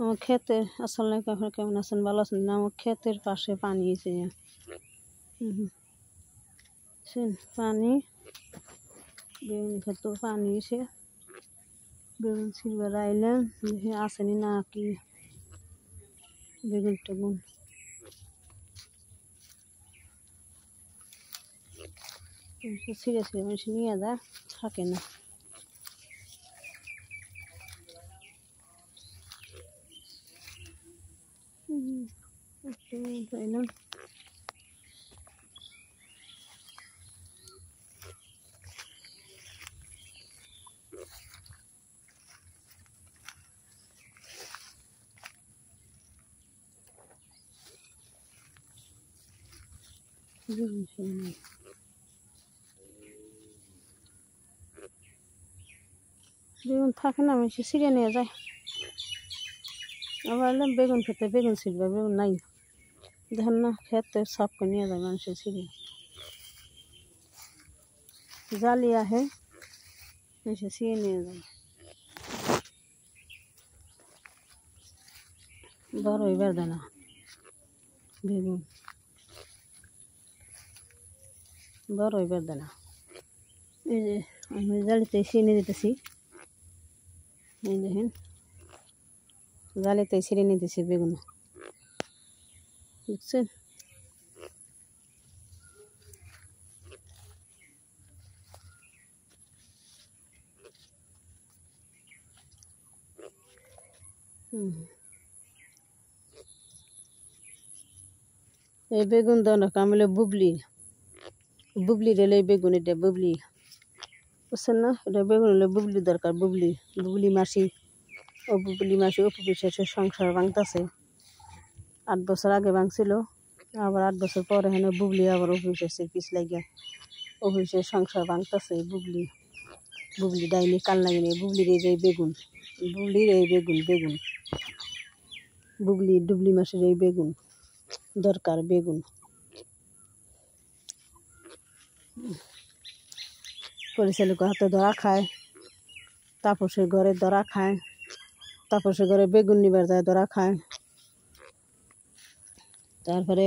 আমার ক্ষেতে আসলে আপনারা কেমন আছেন, ভালো আছেন না? আমার ক্ষেতের পাশে পানি এসে পানি বেগুন ক্ষেত পানি এসে বেগুন ছিলবার আইলাম, দেখি আসেনি না কি বেগুন টেগুন। ছিঁড়ে ছিঁড়ে মানুষ নিয়ে যায়, থাকে না। পাইলাম বেগুন থাকে না, মানুষ ছিঁড়ে নিয়ে যায়। আবার বেগুন খেতে বেগুন ছিঁড়বে, বেগুন নাই, দেখেন না খেতে সাফ করে নিয়ে যায় মানুষের ছিঁড়ে। জালি আহে এসে ছিঁড়ে নিয়ে যায়। বড় হইবার দেয় না বেগুন, বড় হইবার দেয় না। এই যে আমি জালিতে ছিঁড়ে দিতেছি, এই দেখেন জালিতে ছিঁড়ে নিতেছি বেগুন, বুঝছেন? এই বেগুন দাও কামলে বুবলি রেলে বেগুন, এটা বুবলি, বুঝছেন না? এটা বেগুন হলে বুবলি দরকার, বুবলি মাসি। ও বুবলি মাসি অপু বিশ্বাসের সংসার ভাঙতেছে। 8 বছর আগে ভাঙছিল, আবার 8 বছর পরে হেন বুবলি আবার অপু বিশ্বাসের পিছ লাগিয়া অপু বিশ্বাসের সংসার ভাঙতেছে। বুবলি ডাইনি কাল লাগিনি, বুবলির এই যে বেগুন, বুবলির এই বেগুন ডুবলি মাসের এই বেগুন দরকার, বেগুন। পরিচালক হাতে ধরা খায়, তাপসের ঘরে ধরা খায়, তাপসের ঘরে বেগুন নিবার যায় ধরা খায়। তারপরে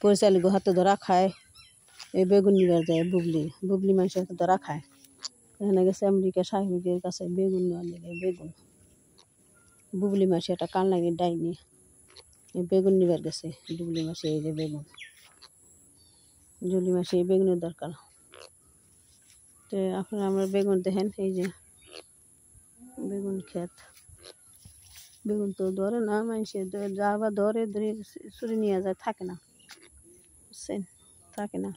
পরিচালক হাতে ধরা খায়, এই বেগুন নিবার যায় বুবলি মানুষের হাতে ধরা খায়। এখানে গেছে আমেরিকা সাহেবের কাছে বেগুন নেওয়ার লেগে, বেগুন। বুবলি মাসি একটা কান লাগে ডাইনি, এই বেগুন নিবার গেছে বুবলি মাসি। এই যে বেগুন, জুলি মাসি এই বেগুনের দরকার। তো আপনারা আমরা বেগুন দেখেন, এই যে বেগুন ক্ষেত, বেগুন তো ধরে না মানুষের, যা বা ধরে চুরি নিয়ে যায়, থাকে না, বুঝছেন? থাকে না।